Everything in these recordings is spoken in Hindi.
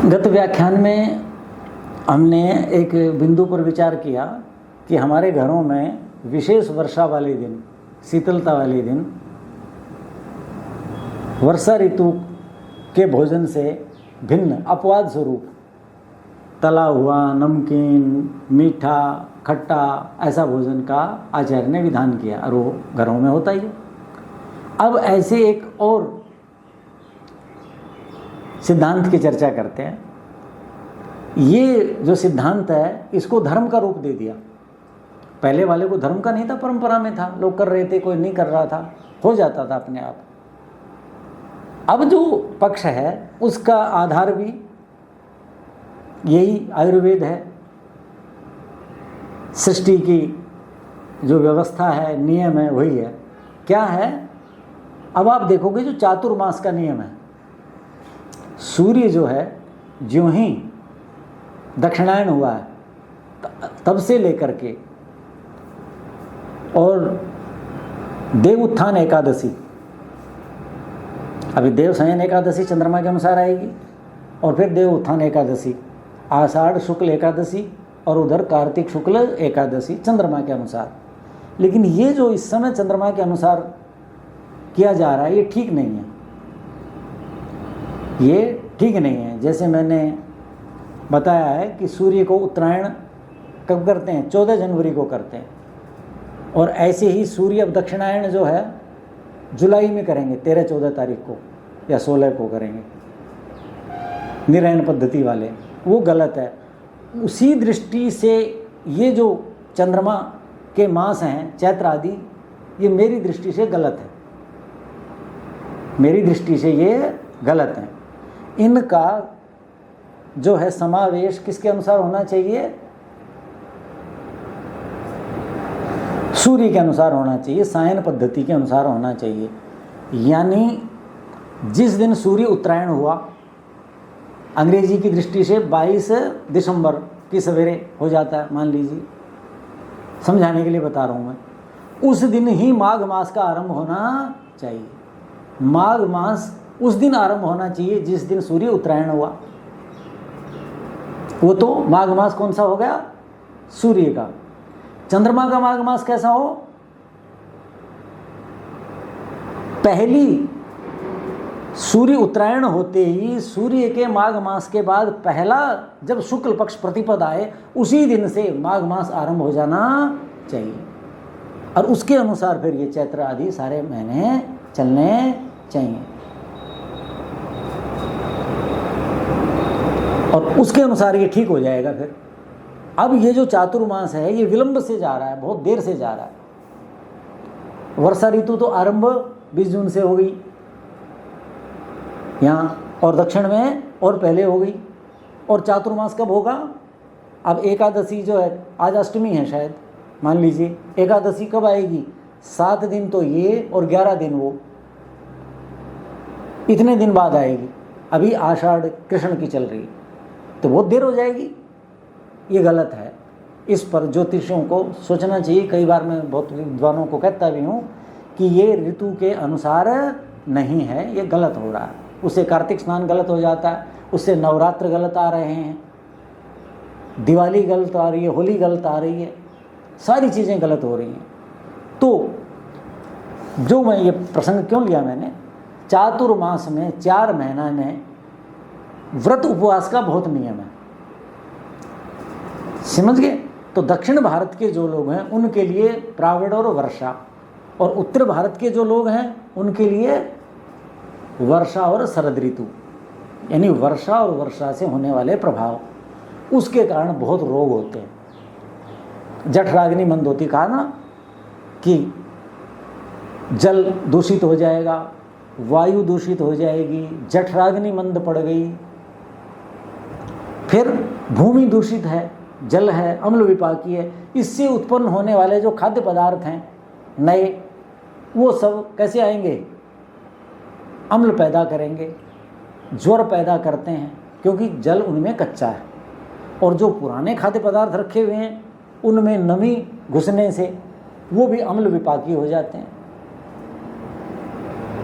गत व्याख्यान में हमने एक बिंदु पर विचार किया कि हमारे घरों में विशेष वर्षा वाले दिन, शीतलता वाले दिन, वर्षा ऋतु के भोजन से भिन्न अपवाद स्वरूप तला हुआ, नमकीन, मीठा, खट्टा ऐसा भोजन का आचार्य ने विधान किया और वो घरों में होता ही है। अब ऐसे एक और सिद्धांत की चर्चा करते हैं। ये जो सिद्धांत है इसको धर्म का रूप दे दिया। पहले वाले को धर्म का नहीं था, परंपरा में था, लोग कर रहे थे, कोई नहीं कर रहा था, हो जाता था अपने आप। अब जो पक्ष है उसका आधार भी यही आयुर्वेद है। सृष्टि की जो व्यवस्था है, नियम है, वही है। क्या है? अब आप देखोगे जो चातुर्मास का नियम है, सूर्य जो है ज्यों ही दक्षिणायन हुआ है तब से लेकर के और देव उत्थान एकादशी, अभी देव शयन एकादशी चंद्रमा के अनुसार आएगी और फिर देव उत्थान एकादशी, आषाढ़ शुक्ल एकादशी और उधर कार्तिक शुक्ल एकादशी चंद्रमा के अनुसार। लेकिन ये जो इस समय चंद्रमा के अनुसार किया जा रहा है ये ठीक नहीं है, ये ठीक नहीं है। जैसे मैंने बताया है कि सूर्य को उत्तरायण कब करते हैं? 14 जनवरी को करते हैं। और ऐसे ही सूर्य अब दक्षिणायन जो है जुलाई में करेंगे, 13-14 तारीख को या 16 को करेंगे, निरयन पद्धति वाले, वो गलत है। उसी दृष्टि से ये जो चंद्रमा के मास हैं चैत्र आदि, ये मेरी दृष्टि से गलत है, मेरी दृष्टि से ये गलत है। इनका जो है समावेश किसके अनुसार होना चाहिए? सूर्य के अनुसार होना चाहिए, सायन पद्धति के अनुसार होना चाहिए। यानी जिस दिन सूर्य उत्तरायण हुआ, अंग्रेजी की दृष्टि से 22 दिसंबर की सवेरे हो जाता है, मान लीजिए, समझाने के लिए बता रहा हूँ मैं, उस दिन ही माघ मास का आरंभ होना चाहिए। माघ मास उस दिन आरंभ होना चाहिए जिस दिन सूर्य उत्तरायण हुआ। वो तो माघ मास कौन सा हो गया? सूर्य का। चंद्रमा का माघ मास कैसा हो? पहली सूर्य उत्तरायण होते ही सूर्य के माघ मास के बाद पहला जब शुक्ल पक्ष प्रतिपद आए उसी दिन से माघ मास आरंभ हो जाना चाहिए। और उसके अनुसार फिर ये चैत्र आदि सारे महीने चलने चाहिए और उसके अनुसार ये ठीक हो जाएगा। फिर अब ये जो चातुर्मास है ये विलंब से जा रहा है, बहुत देर से जा रहा है। वर्षा ऋतु तो आरंभ 20 जून से हो गई यहाँ, और दक्षिण में और पहले हो गई। और चातुर्मास कब होगा? अब एकादशी जो है, आज अष्टमी है शायद, मान लीजिए एकादशी कब आएगी? 7 दिन तो ये और 11 दिन वो, इतने दिन बाद आएगी। अभी आषाढ़ कृष्ण की चल रही है तो बहुत देर हो जाएगी। ये गलत है। इस पर ज्योतिषियों को सोचना चाहिए। कई बार मैं बहुत विद्वानों को कहता भी हूँ कि ये ऋतु के अनुसार नहीं है, ये गलत हो रहा है। उससे कार्तिक स्नान गलत हो जाता है, उससे नवरात्र गलत आ रहे हैं, दिवाली गलत आ रही है, होली गलत आ रही है, सारी चीज़ें गलत हो रही हैं। तो जो मैं ये प्रसंग क्यों लिया मैंने, चातुर्मास में 4 महीना में व्रत उपवास का बहुत नियम है, समझ गए? तो दक्षिण भारत के जो लोग हैं उनके लिए प्रावड़ और वर्षा, और उत्तर भारत के जो लोग हैं उनके लिए वर्षा और शरद ऋतु, यानी वर्षा और वर्षा से होने वाले प्रभाव, उसके कारण बहुत रोग होते हैं। जठराग्नि मंद होती, कहा ना कि जल दूषित हो जाएगा, वायु दूषित हो जाएगी, जठराग्नि मंद पड़ गई, फिर भूमि दूषित है, जल है, अम्ल विपाकी है, इससे उत्पन्न होने वाले जो खाद्य पदार्थ हैं नए, वो सब कैसे आएंगे? अम्ल पैदा करेंगे, ज्वर पैदा करते हैं, क्योंकि जल उनमें कच्चा है। और जो पुराने खाद्य पदार्थ रखे हुए हैं उनमें नमी घुसने से वो भी अम्ल विपाकी हो जाते हैं।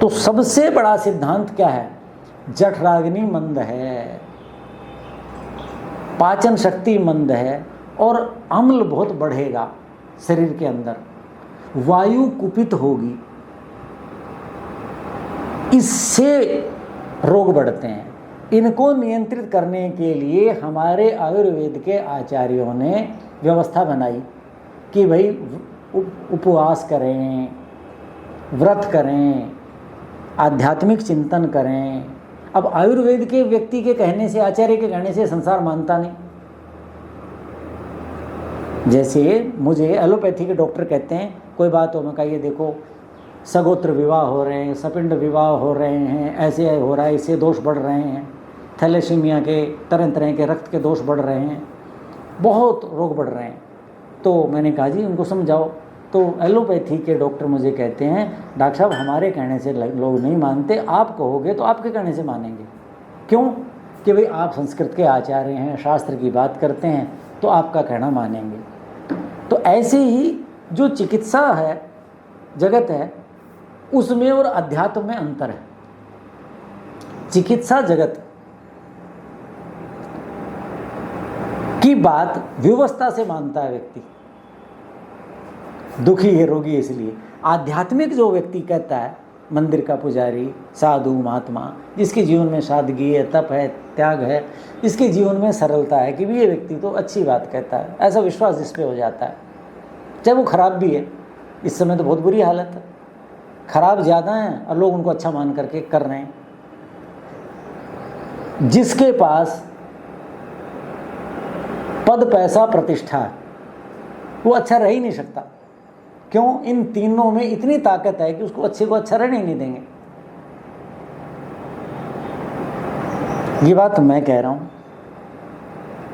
तो सबसे बड़ा सिद्धांत क्या है? जठराग्नि मंद है, पाचन शक्ति मंद है और अम्ल बहुत बढ़ेगा शरीर के अंदर, वायु कुपित होगी, इससे रोग बढ़ते हैं। इनको नियंत्रित करने के लिए हमारे आयुर्वेद के आचार्यों ने व्यवस्था बनाई कि भाई उपवास करें, व्रत करें, आध्यात्मिक चिंतन करें। अब आयुर्वेद के व्यक्ति के कहने से, आचार्य के कहने से संसार मानता नहीं। जैसे मुझे एलोपैथी के डॉक्टर कहते हैं कोई बात हो, मैं कहिए देखो सगोत्र विवाह हो रहे हैं, सपिंड विवाह हो रहे हैं, ऐसे हो रहा है, इससे दोष बढ़ रहे हैं, थैलेसीमिया के तरह तरह के रक्त के दोष बढ़ रहे हैं, बहुत रोग बढ़ रहे हैं। तो मैंने कहा जी उनको समझाओ। तो एलोपैथी के डॉक्टर मुझे कहते हैं डॉक्टर साहब हमारे कहने से लोग नहीं मानते, आप कहोगे तो आपके कहने से मानेंगे। क्यों? कि भाई आप संस्कृत के आचार्य हैं, शास्त्र की बात करते हैं, तो आपका कहना मानेंगे। तो ऐसे ही जो चिकित्सा है, जगत है, उसमें और अध्यात्म में अंतर है। चिकित्सा जगत की बात व्यवस्था से मानता है व्यक्ति, दुखी है, रोगी है इसलिए। आध्यात्मिक जो व्यक्ति कहता है, मंदिर का पुजारी, साधु, महात्मा, जिसके जीवन में सादगी है, तप है, त्याग है, इसके जीवन में सरलता है कि भी ये व्यक्ति तो अच्छी बात कहता है, ऐसा विश्वास इस पे हो जाता है, चाहे वो खराब भी है। इस समय तो बहुत बुरी हालत है, खराब ज़्यादा हैं और लोग उनको अच्छा मान करके कर रहे हैं। जिसके पास पद, पैसा, प्रतिष्ठा है, वो अच्छा रह ही नहीं सकता। क्यों? इन तीनों में इतनी ताकत है कि उसको अच्छे को अच्छा रहने ही नहीं देंगे। ये बात मैं कह रहा हूँ।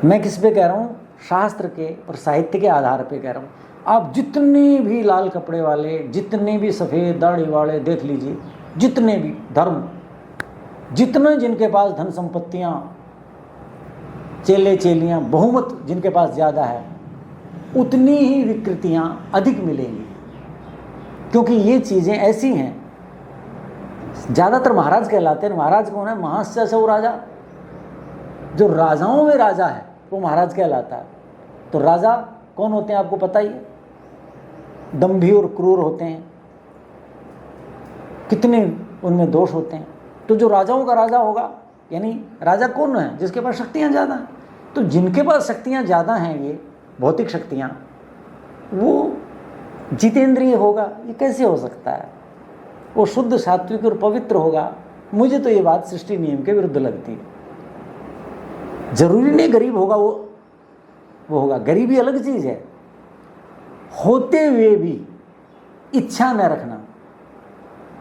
मैं किस पे कह रहा हूँ? शास्त्र के और साहित्य के आधार पे कह रहा हूँ। आप जितने भी लाल कपड़े वाले, जितने भी सफ़ेद दाढ़ी वाले देख लीजिए, जितने भी धर्म, जितने जिनके पास धन संपत्तियाँ, चेले चेलियाँ, बहुमत जिनके पास ज़्यादा है, उतनी ही विकृतियाँ अधिक मिलेंगी। क्योंकि ये चीज़ें ऐसी हैं, ज़्यादातर महाराज कहलाते हैं। महाराज कौन है? महाश्चर्य राजा। जो राजाओं में राजा है वो महाराज कहलाता है। तो राजा कौन होते हैं आपको पता ही है, दंभी और क्रूर होते हैं, कितने उनमें दोष होते हैं। तो जो राजाओं का राजा होगा, यानी राजा कौन है? जिसके पास शक्तियाँ ज़्यादा हैं। तो जिनके पास शक्तियाँ ज़्यादा हैं, ये भौतिक शक्तियाँ, वो जितेंद्रिय होगा। ये कैसे हो सकता है? वो शुद्ध, सात्विक और पवित्र होगा। मुझे तो ये बात सृष्टि नियम के विरुद्ध लगती है। जरूरी नहीं गरीब होगा वो होगा। गरीबी अलग चीज़ है। होते हुए भी इच्छा न रखना,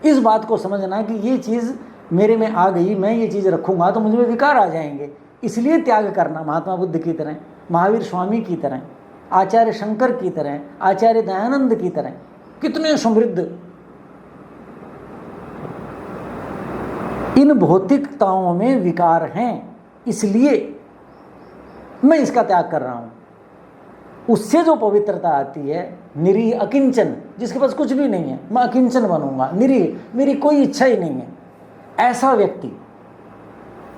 इस बात को समझना कि ये चीज़ मेरे में आ गई, मैं ये चीज़ रखूँगा तो मुझ में विकार आ जाएंगे, इसलिए त्याग करना। महात्मा बुद्ध की तरह, महावीर स्वामी की तरह, आचार्य शंकर की तरह, आचार्य दयानंद की तरह, कितने समृद्ध। इन भौतिकताओं में विकार हैं, इसलिए मैं इसका त्याग कर रहा हूं। उससे जो पवित्रता आती है, निरीह अकिंचन, जिसके पास कुछ भी नहीं है, मैं अकिंचन बनूंगा, निरीह, मेरी कोई इच्छा ही नहीं है, ऐसा व्यक्ति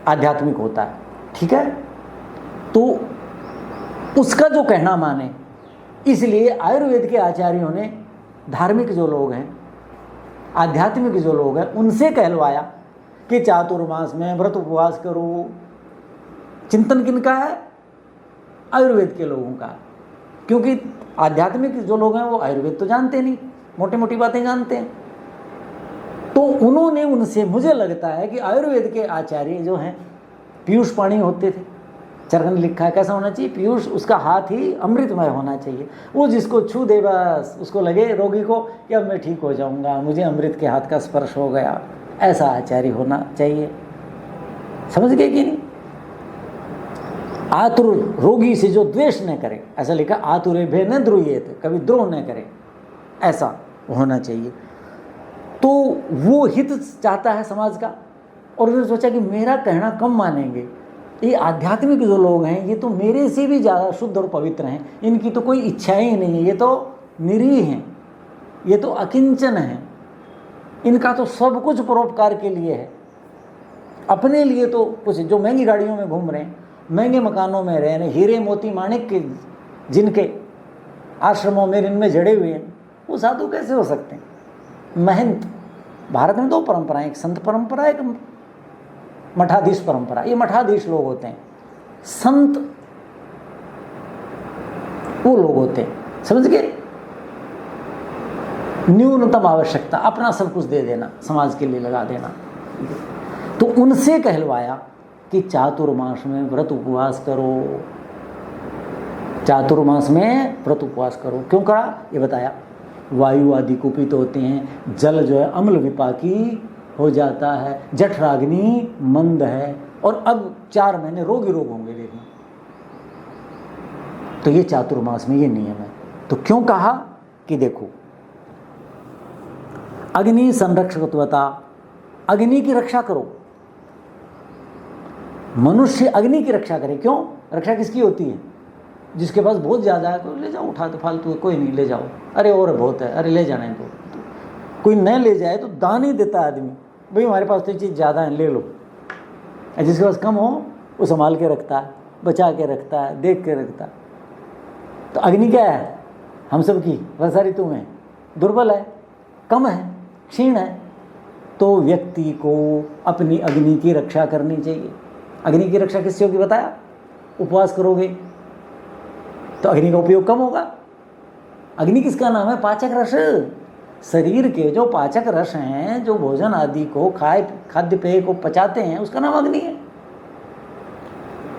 आध्यात्मिक होता है। ठीक है? तो उसका जो कहना माने। इसलिए आयुर्वेद के आचार्यों ने धार्मिक जो लोग हैं, आध्यात्मिक जो लोग हैं, उनसे कहलवाया कि चातुर्मास में व्रत उपवास करो। चिंतन किनका है? आयुर्वेद के लोगों का। क्योंकि आध्यात्मिक जो लोग हैं वो आयुर्वेद तो जानते नहीं, मोटी मोटी बातें जानते हैं। तो उन्होंने उनसे, मुझे लगता है कि आयुर्वेद के आचार्य जो हैं पीयूष पाणी होते थे। चरगन लिखा है कैसा होना चाहिए? पीयूष, उसका हाथ ही अमृतमय होना चाहिए। वो जिसको छू दे बस उसको लगे रोगी को कि अब मैं ठीक हो जाऊंगा, मुझे अमृत के हाथ का स्पर्श हो गया। ऐसा आचार्य होना चाहिए। समझ गए कि नहीं? आतुर रोगी से जो द्वेष न करे, ऐसा लिखा, आतुरे भे न द्रोहियेत, कभी द्रोह न करे, ऐसा होना चाहिए। तो वो हित चाहता है समाज का। और उसने सोचा कि मेरा कहना कम मानेंगे, ये आध्यात्मिक जो लोग हैं ये तो मेरे से भी ज़्यादा शुद्ध और पवित्र हैं, इनकी तो कोई इच्छाएं ही नहीं है, ये तो निरीह हैं, ये तो अकिंचन हैं, इनका तो सब कुछ परोपकार के लिए है, अपने लिए तो कुछ, जो महंगी गाड़ियों में घूम रहे हैं महंगे मकानों में रह रहे, हीरे मोती माणिक के जिनके आश्रमों में इनमें जड़े हुए हैं, वो साधु कैसे हो सकते हैं? महंत। भारत में दो परंपराएं, एक संत परंपरा, एक मठाधीश परंपरा। ये मठाधीश लोग होते हैं, संत वो लोग होते हैं, समझ गए? न्यूनतम आवश्यकता, अपना सब कुछ दे देना, समाज के लिए लगा देना। तो उनसे कहलवाया कि चातुर्मास में व्रत उपवास करो, चातुर्मास में व्रत उपवास करो। क्यों कहा? ये बताया, वायु आदि कुपित होते हैं, जल जो है अम्ल विपाकी हो जाता है, जठराग्नि मंद है, और अब 4 महीने रोगी रोग होंगे। देखना, तो ये चातुर्मास में ये नियम है। तो क्यों कहा कि देखो, अग्नि संरक्षकत्वता, अग्नि की रक्षा करो। मनुष्य अग्नि की रक्षा करे। क्यों? रक्षा किसकी होती है? जिसके पास बहुत ज़्यादा है, तो ले जाओ, उठा दो, फालतू है, कोई नहीं, ले जाओ, अरे और बहुत है, अरे ले जाने दो। कोई न ले जाए तो दान ही देता है आदमी, भाई हमारे पास तो ये चीज़ ज़्यादा है, ले लो। जिसके पास कम हो वो संभाल के रखता है, बचा के रखता है, देख के रखता है। तो अग्नि क्या है? हम सब की वर्षा ऋतु में दुर्बल है, कम है, क्षीण है। तो व्यक्ति को अपनी अग्नि की रक्षा करनी चाहिए। अग्नि की रक्षा किससे होगी बताया? उपवास करोगे तो अग्नि का उपयोग कम होगा। अग्नि किसका नाम है? पाचक रस। शरीर के जो पाचक रस हैं, जो भोजन आदि को खाद्य पेय को पचाते हैं, उसका नाम अग्नि है।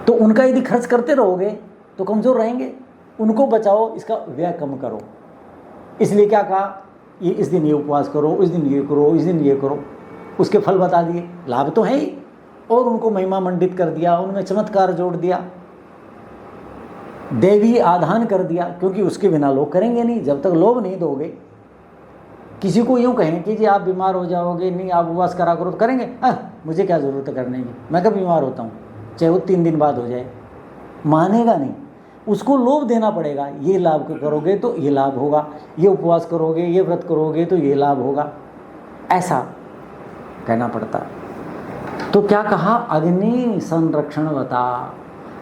तो उनका यदि खर्च करते रहोगे तो कमजोर रहेंगे, उनको बचाओ, इसका व्यय कम करो। इसलिए क्या कहा? ये इस दिन ये उपवास करो, इस दिन ये करो, इस दिन ये करो। उसके फल बता दिए, लाभ तो है ही, और उनको महिमा मंडित कर दिया, उनमें चमत्कार जोड़ दिया, देवी आधान कर दिया, क्योंकि उसके बिना लोग करेंगे नहीं। जब तक लोभ नहीं दोगे, किसी को यूँ कहें कि जी आप बीमार हो जाओगे, नहीं आप उपवास करा करो, तो करेंगे? मुझे क्या ज़रूरत है करने की, मैं कब बीमार होता हूँ, चाहे वो 3 दिन बाद हो जाए। मानेगा नहीं, उसको लोभ देना पड़ेगा। ये लाभ करोगे तो ये लाभ होगा, ये उपवास करोगे, ये व्रत करोगे तो ये लाभ होगा, ऐसा कहना पड़ता। तो क्या कहा? अग्नि संरक्षण बता,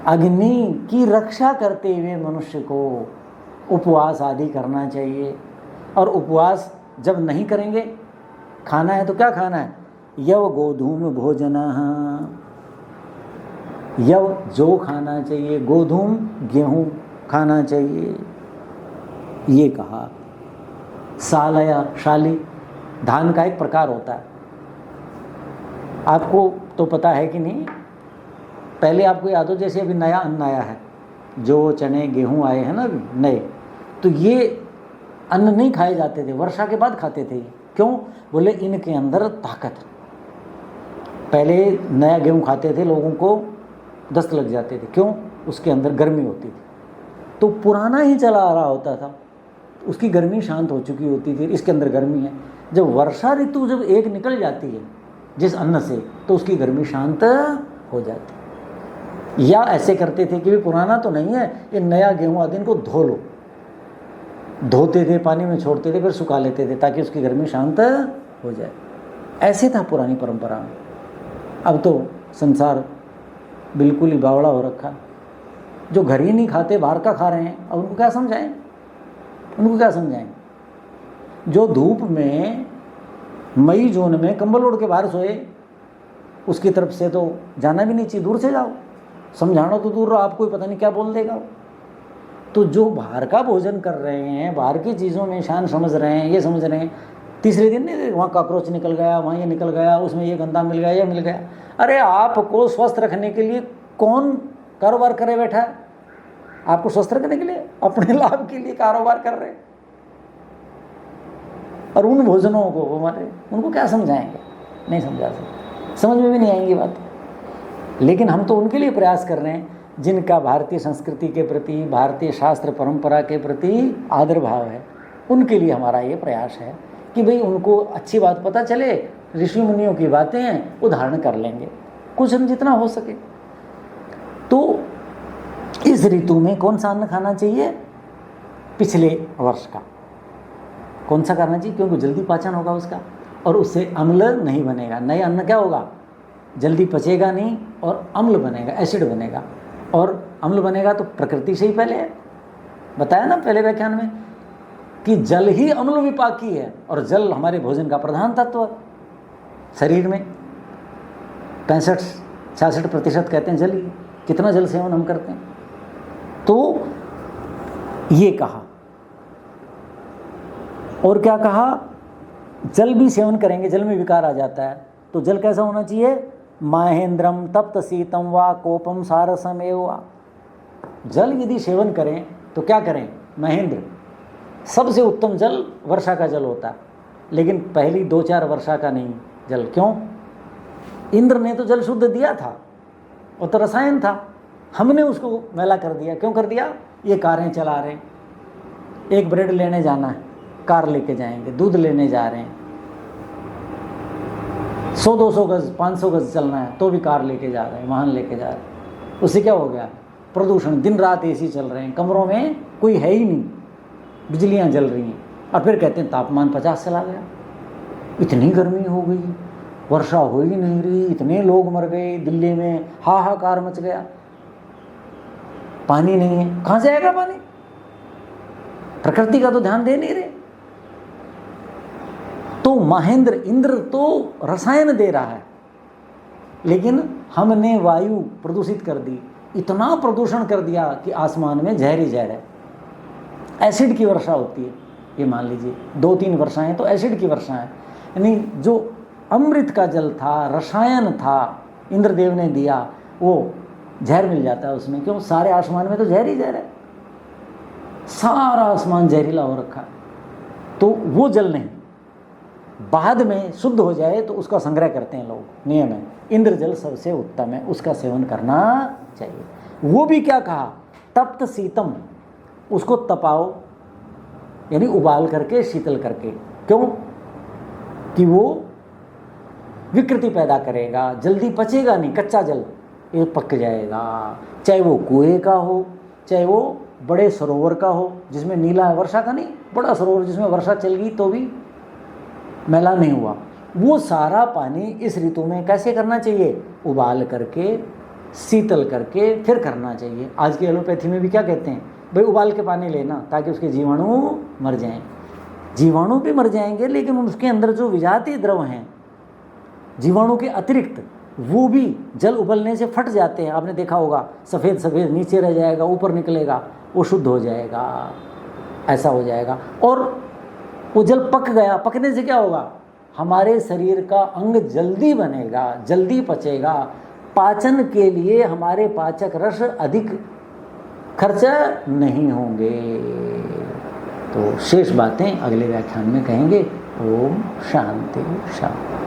अग्नि की रक्षा करते हुए मनुष्य को उपवास आदि करना चाहिए। और उपवास जब नहीं करेंगे, खाना है तो क्या खाना है? यव गोधूम भोजन, यव जौ खाना चाहिए, गोधूम गेहूं खाना चाहिए, ये कहा। सालया, शाली धान का एक प्रकार होता है, आपको तो पता है कि नहीं? पहले आपको याद हो, जैसे अभी नया अन्न आया है, जो चने गेहूं आए हैं ना अभी नए, तो ये अन्न नहीं खाए जाते थे, वर्षा के बाद खाते थे। क्यों? बोले इनके अंदर ताकत। पहले नया गेहूं खाते थे, लोगों को दस्त लग जाते थे। क्यों? उसके अंदर गर्मी होती थी। तो पुराना ही चला आ रहा होता था, उसकी गर्मी शांत हो चुकी होती थी, इसके अंदर गर्मी है। जब वर्षा ऋतु जब एक निकल जाती है जिस अन्न से, तो उसकी गर्मी शांत हो जाती। या ऐसे करते थे कि भी पुराना तो नहीं है, ये नया गेहूं आदि इनको धो लो, धोते थे, पानी में छोड़ते थे, फिर सुखा लेते थे ताकि उसकी गर्मी शांत हो जाए। ऐसे था पुरानी परंपरा में। अब तो संसार बिल्कुल ही बावड़ा हो रखा। जो घर ही नहीं खाते, बाहर का खा रहे हैं, अब उनको क्या समझाएं? उनको क्या समझाएं? जो धूप में मई जून में कंबल ओढ़ के बाहर सोए, उसकी तरफ से तो जाना भी नहीं चाहिए, दूर से जाओ। समझाना तो दूर रहो, आपको ही पता नहीं क्या बोल देगा। तो जो बाहर का भोजन कर रहे हैं, बाहर की चीज़ों में शान समझ रहे हैं, ये समझ रहे हैं, तीसरे दिन नहीं, वहाँ कॉकरोच निकल गया, वहाँ ये निकल गया, उसमें ये गंदा मिल गया, ये मिल गया। अरे आपको स्वस्थ रखने के लिए कौन कारोबार करे बैठा है? आपको स्वस्थ रखने के लिए, अपने लाभ के लिए कारोबार कर रहे हैं। और उन भोजनों को हमारे, उनको क्या समझाएंगे? नहीं समझा सकते, समझ में भी नहीं आएंगी बात। लेकिन हम तो उनके लिए प्रयास कर रहे हैं जिनका भारतीय संस्कृति के प्रति, भारतीय शास्त्र परंपरा के प्रति आदर भाव है। उनके लिए हमारा ये प्रयास है कि भाई उनको अच्छी बात पता चले, ऋषि मुनियों की बातें हैं वो धारण कर लेंगे, कुछ हम जितना हो सके। तो इस ऋतु में कौन सा अन्न खाना चाहिए? पिछले वर्ष का कौन सा करना चाहिए? क्योंकि जल्दी पाचन होगा उसका, और उससे अम्ल नहीं बनेगा। नए अन्न क्या होगा? जल्दी पचेगा नहीं और अम्ल बनेगा, एसिड बनेगा। और अम्ल बनेगा तो प्रकृति से ही पहले है। बताया ना पहले व्याख्यान में कि जल ही अम्ल विपाकी है और जल हमारे भोजन का प्रधान तत्व है। शरीर में 65-66% कहते हैं जल ही। कितना जल सेवन हम करते हैं। तो ये कहा और क्या कहा, जल भी सेवन करेंगे, जल में विकार आ जाता है तो जल कैसा होना चाहिए, महेंद्रम तप्त शीतम वा कोपम सारसमेव वा। जल यदि सेवन करें तो क्या करें, महेंद्र, सबसे उत्तम जल वर्षा का जल होता है, लेकिन पहली 2-4 वर्षा का नहीं जल। क्यों, इंद्र ने तो जल शुद्ध दिया था, वो तो रसायन था, हमने उसको मैला कर दिया। क्यों कर दिया, ये कारें चला रहे हैं, एक ब्रेड लेने जाना है कार लेके जाएंगे, दूध लेने जा रहे हैं, 100-200 गज 500 गज चलना है तो भी कार लेके जा रहे हैं, वाहन लेके जा रहे हैं। उससे क्या हो गया, प्रदूषण। दिन रात एसी चल रहे हैं, कमरों में कोई है ही नहीं, बिजलियां जल रही हैं, और फिर कहते हैं तापमान 50 चला गया, इतनी गर्मी हो गई, वर्षा हो ही नहीं रही, इतने लोग मर गए, दिल्ली में हाहाकार मच गया, पानी नहीं है, कहां से आएगा पानी, प्रकृति का तो ध्यान दे नहीं रहे। तो महेंद्र, इंद्र तो रसायन दे रहा है, लेकिन हमने वायु प्रदूषित कर दी, इतना प्रदूषण कर दिया कि आसमान में जहर ही जहर है। एसिड की वर्षा होती है, ये मान लीजिए 2-3 वर्षाएं तो एसिड की वर्षा है, यानी जो अमृत का जल था, रसायन था, इंद्रदेव ने दिया, वो जहर मिल जाता है उसमें। क्यों, सारे आसमान में तो जहर ही जहर है, सारा आसमान जहरीला हो रखा है। तो वो जल नहीं, बाद में शुद्ध हो जाए तो उसका संग्रह करते हैं लोग, नियम है। इंद्र जल सबसे उत्तम है, उसका सेवन करना चाहिए। वो भी क्या कहा, तप्त शीतम, उसको तपाओ, यानी उबाल करके, शीतल करके। क्यों, कि वो विकृति पैदा करेगा, जल्दी पचेगा नहीं, कच्चा जल ये पक जाएगा। चाहे वो कुएं का हो, चाहे वो बड़े सरोवर का हो जिसमें नीला है, वर्षा का नहीं, बड़ा सरोवर जिसमें वर्षा चल गई तो भी मैला नहीं हुआ, वो सारा पानी इस ऋतु में कैसे करना चाहिए, उबाल करके, शीतल करके फिर करना चाहिए। आज की एलोपैथी में भी क्या कहते हैं, भाई उबाल के पानी लेना ताकि उसके जीवाणु मर जाएं। जीवाणु भी मर जाएंगे, लेकिन उसके अंदर जो विजातीय द्रव हैं जीवाणु के अतिरिक्त, वो भी जल उबलने से फट जाते हैं। आपने देखा होगा, सफ़ेद सफ़ेद नीचे रह जाएगा, ऊपर निकलेगा, वो शुद्ध हो जाएगा, ऐसा हो जाएगा। और वो जल पक गया, पकने से क्या होगा, हमारे शरीर का अंग जल्दी बनेगा, जल्दी पचेगा, पाचन के लिए हमारे पाचक रस अधिक खर्च नहीं होंगे। तो शेष बातें अगले व्याख्यान में कहेंगे। ओम शांति शांति।